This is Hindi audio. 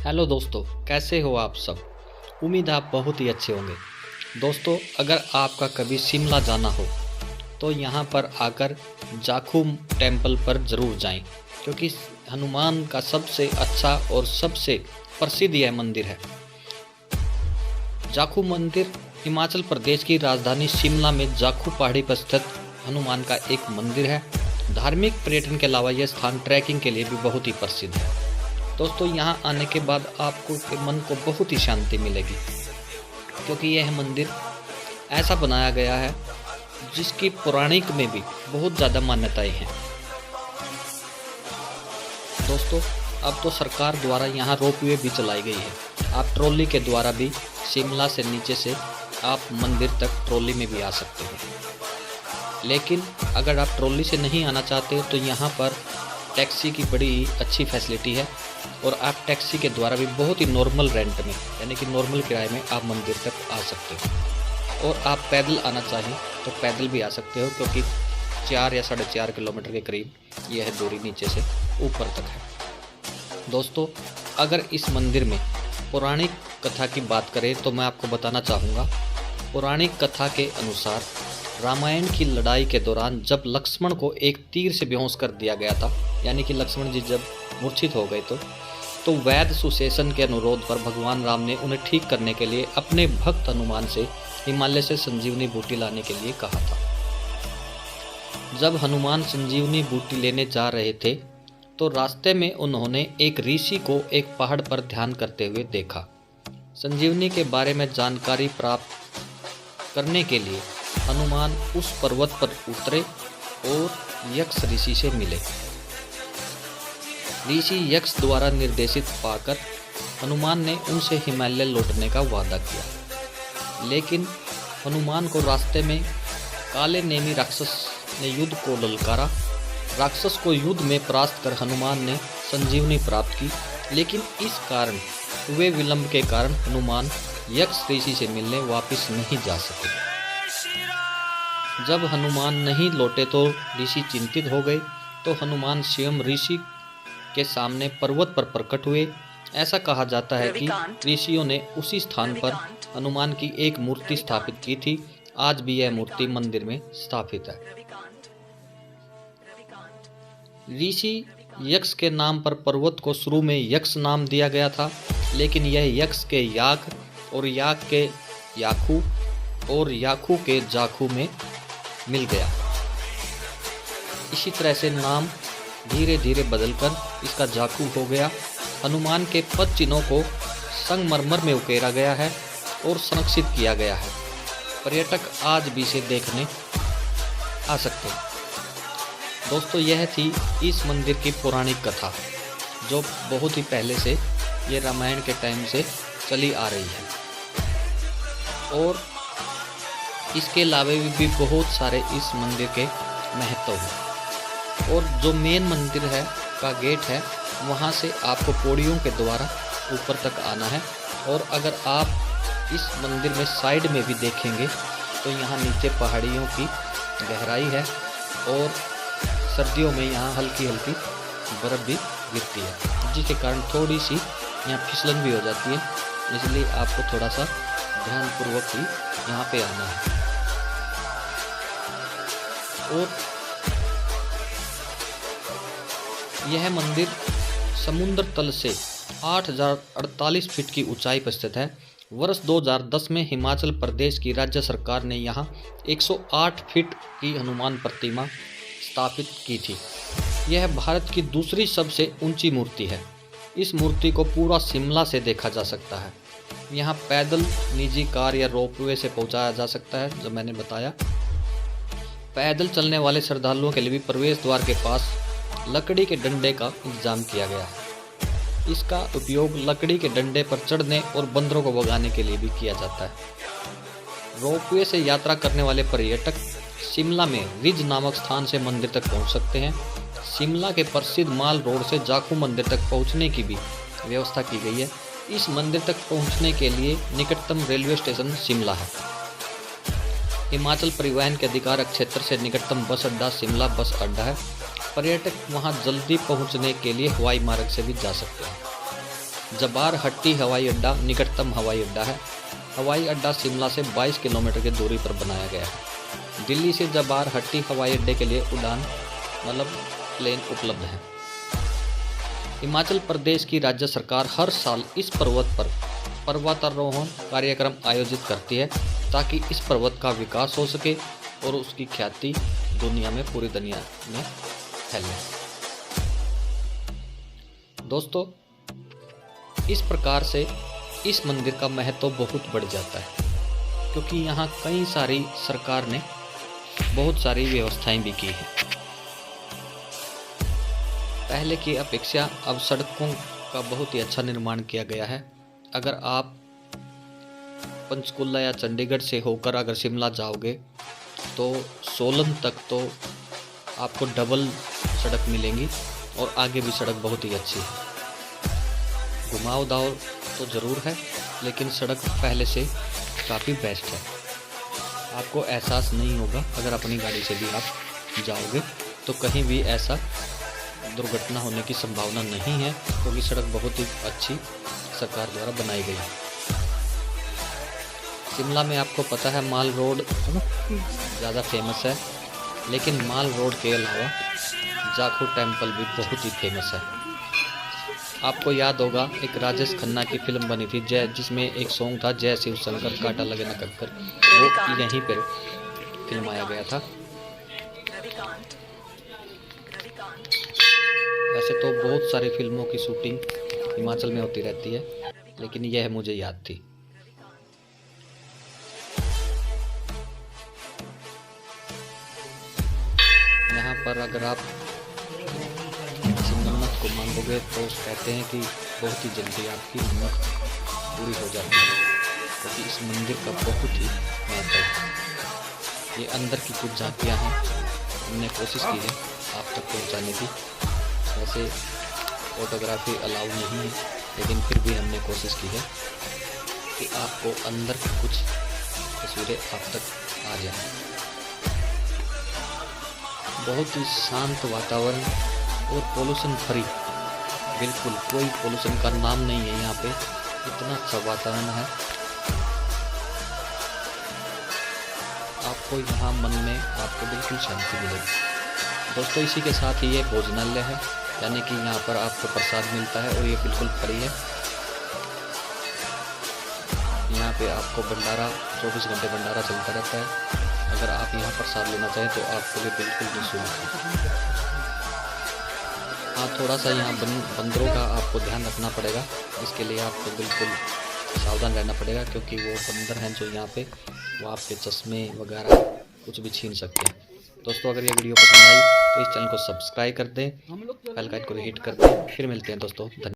हेलो दोस्तों, कैसे हो आप सब। उम्मीद आप बहुत ही अच्छे होंगे। दोस्तों, अगर आपका कभी शिमला जाना हो तो यहाँ पर आकर जाखू टेम्पल पर ज़रूर जाएं, क्योंकि हनुमान का सबसे अच्छा और सबसे प्रसिद्ध यह मंदिर है। जाखू मंदिर हिमाचल प्रदेश की राजधानी शिमला में जाखू पहाड़ी पर स्थित हनुमान का एक मंदिर है। धार्मिक पर्यटन के अलावा यह स्थान ट्रैकिंग के लिए भी बहुत ही प्रसिद्ध है। दोस्तों, यहाँ आने के बाद आपको के मन को बहुत ही शांति मिलेगी, क्योंकि यह मंदिर ऐसा बनाया गया है जिसकी पौराणिक में भी बहुत ज़्यादा मान्यताएं हैं। दोस्तों, अब तो सरकार द्वारा यहाँ रोपवे भी चलाई गई है। आप ट्रॉली के द्वारा भी शिमला से नीचे से आप मंदिर तक ट्रॉली में भी आ सकते हो। लेकिन अगर आप ट्रॉली से नहीं आना चाहते तो यहाँ पर टैक्सी की बड़ी अच्छी फैसिलिटी है, और आप टैक्सी के द्वारा भी बहुत ही नॉर्मल रेंट में, यानी कि नॉर्मल किराए में आप मंदिर तक आ सकते हो। और आप पैदल आना चाहें तो पैदल भी आ सकते हो, क्योंकि 4 या 4.5 किलोमीटर के करीब यह दूरी नीचे से ऊपर तक है। दोस्तों, अगर इस मंदिर में पौराणिक कथा की बात करें तो मैं आपको बताना चाहूँगा। पौराणिक कथा के अनुसार रामायण की लड़ाई के दौरान जब लक्ष्मण को एक तीर से बेहोश कर दिया गया था, यानी कि लक्ष्मण जी जब मूर्छित हो गए तो वैद्य सुशेषण के अनुरोध पर भगवान राम ने उन्हें ठीक करने के लिए अपने भक्त हनुमान से हिमालय से संजीवनी बूटी लाने के लिए कहा था। जब हनुमान संजीवनी बूटी लेने जा रहे थे तो रास्ते में उन्होंने एक ऋषि को एक पहाड़ पर ध्यान करते हुए देखा। संजीवनी के बारे में जानकारी प्राप्त करने के लिए हनुमान उस पर्वत पर उतरे और यक्ष ऋषि से मिले। ऋषि यक्ष द्वारा निर्देशित पाकर हनुमान ने उनसे हिमालय लौटने का वादा किया। लेकिन हनुमान को रास्ते में काले नेमी राक्षस ने युद्ध को ललकारा। राक्षस को युद्ध में परास्त कर हनुमान ने संजीवनी प्राप्त की, लेकिन इस कारण हुए विलंब के कारण हनुमान यक्ष ऋषि से मिलने वापस नहीं जा सके। जब हनुमान नहीं लौटे तो ऋषि चिंतित हो गए, तो हनुमान स्वयं ऋषि के सामने पर्वत पर प्रकट हुए। ऐसा कहा जाता है कि ऋषियों ने उसी स्थान पर हनुमान की एक मूर्ति स्थापित की थी। आज भी यह मूर्ति मंदिर में स्थापित है। ऋषि यक्ष के नाम पर पर्वत को शुरू में यक्ष नाम दिया गया था, लेकिन यह यक्ष के याक और याक के याखू और याखू के जाखू में मिल गया। इसी तरह से नाम धीरे धीरे बदलकर इसका जाखू हो गया। हनुमान के पद चिन्हों को संगमरमर में उकेरा गया है और संरक्षित किया गया है। पर्यटक आज भी इसे देखने आ सकते हैं। दोस्तों, यह थी इस मंदिर की पौराणिक कथा, जो बहुत ही पहले से ये रामायण के टाइम से चली आ रही है। और इसके अलावा भी बहुत सारे इस मंदिर के महत्व हैं। और जो मेन मंदिर है का गेट है, वहाँ से आपको पौड़ियों के द्वारा ऊपर तक आना है। और अगर आप इस मंदिर में साइड में भी देखेंगे तो यहाँ नीचे पहाड़ियों की गहराई है, और सर्दियों में यहाँ हल्की हल्की बर्फ़ भी गिरती है, जिसके कारण थोड़ी सी यहाँ फिसलन भी हो जाती है। इसलिए आपको थोड़ा सा ध्यानपूर्वक ही यहाँ पे आना है। और यह मंदिर समुद्र तल से 8048 फीट की ऊंचाई पर स्थित है। वर्ष 2010 में हिमाचल प्रदेश की राज्य सरकार ने यहाँ 108 फीट की हनुमान प्रतिमा स्थापित की थी। यह भारत की दूसरी सबसे ऊंची मूर्ति है। इस मूर्ति को पूरा शिमला से देखा जा सकता है। यहाँ पैदल, निजी कार या रोपवे से पहुँचाया जा सकता है। जो मैंने बताया, पैदल चलने वाले श्रद्धालुओं के लिए भी प्रवेश द्वार के पास लकड़ी के डंडे का इंतजाम किया गया है। इसका उपयोग लकड़ी के डंडे पर चढ़ने और बंदरों को भगाने के लिए भी किया जाता है। रोपवे से यात्रा करने वाले पर्यटक शिमला में रिज नामक स्थान से मंदिर तक पहुंच सकते हैं। शिमला के प्रसिद्ध माल रोड से जाखू मंदिर तक पहुंचने की भी व्यवस्था की गई है। इस मंदिर तक पहुंचने के लिए निकटतम रेलवे स्टेशन शिमला है। हिमाचल परिवहन के अधिकार क्षेत्र से निकटतम बस अड्डा शिमला बस अड्डा है। पर्यटक वहां जल्दी पहुंचने के लिए हवाई मार्ग से भी जा सकते हैं। जबार हट्टी हवाई अड्डा निकटतम हवाई अड्डा है। हवाई अड्डा शिमला से 22 किलोमीटर की दूरी पर बनाया गया है। दिल्ली से जबार हट्टी हवाई अड्डे के लिए उड़ान प्लेन उपलब्ध है। हिमाचल प्रदेश की राज्य सरकार हर साल इस पर्वत पर पर्वतारोहण कार्यक्रम आयोजित करती है ताकि इस पर्वत का विकास हो सके और उसकी ख्याति दुनिया में, पूरी दुनिया में फैले। दोस्तों, इस प्रकार से इस मंदिर का महत्व बहुत बढ़ जाता है, क्योंकि यहाँ कई सारी सरकार ने बहुत सारी व्यवस्थाएं भी की हैं। पहले की अपेक्षा अब सड़कों का बहुत ही अच्छा निर्माण किया गया है। अगर आप पंचकुला या चंडीगढ़ से होकर अगर शिमला जाओगे तो सोलन तक तो आपको डबल सड़क मिलेंगी और आगे भी सड़क बहुत ही अच्छी है। घुमावदार तो ज़रूर है, लेकिन सड़क पहले से काफ़ी बेस्ट है। आपको एहसास नहीं होगा अगर अपनी गाड़ी से भी आप जाओगे तो कहीं भी ऐसा दुर्घटना होने की संभावना नहीं है, क्योंकि सड़क बहुत ही अच्छी सरकार द्वारा बनाई गई है। शिमला में आपको पता है माल रोड ज़्यादा फेमस है, लेकिन माल रोड के अलावा जाखू टेम्पल भी बहुत ही फेमस है। आपको याद होगा एक राजेश खन्ना की फिल्म बनी थी जय, जिसमें एक सॉन्ग था जय शिव शंकर काटा लगे न कंकर, वो यहीं पर फिल्माया गया था। वैसे तो बहुत सारी फिल्मों की शूटिंग हिमाचल में होती रहती है, लेकिन यह मुझे याद थी। यहाँ पर अगर आप मन्नत को मांगोगे तो कहते हैं कि बहुत ही जल्दी आपकी मन्नत पूरी हो जाती है, क्योंकि इस मंदिर का बहुत ही महत्व है। ये अंदर की कुछ झांकियाँ हैं, हमने कोशिश की है आप तक पहुँचाने की। वैसे फोटोग्राफी अलाउ नहीं है, लेकिन फिर भी हमने कोशिश की है कि आपको अंदर की कुछ तस्वीरें आप तक आ जाएं। बहुत ही शांत वातावरण और पोल्यूशन फ्री, बिल्कुल कोई पोल्यूशन का नाम नहीं है यहाँ पे। इतना अच्छा वातावरण है, आपको यहाँ मन में आपको बिल्कुल शांति मिलेगी। दोस्तों, इसी के साथ ही ये भोजनालय है, यानी कि यहाँ पर आपको प्रसाद मिलता है और ये बिल्कुल फ्री है। यहाँ पे आपको भंडारा 24 घंटे भंडारा चलता रहता है। अगर आप यहाँ प्रसाद लेना चाहें तो आपके लिए बिल्कुल निःशुल्क है। हाँ, थोड़ा सा यहाँ बंदरों का आपको ध्यान रखना पड़ेगा, इसके लिए आपको बिल्कुल सावधान रहना पड़ेगा, क्योंकि वो बंदर हैं जो यहाँ पे वो आपके चश्मे वगैरह कुछ भी छीन सकते हैं। दोस्तों, अगर ये वीडियो पसंद आई तो इस चैनल को सब्सक्राइब कर दें, बेल आइकन को हिट कर दें। फिर मिलते हैं दोस्तों, धन्यवाद।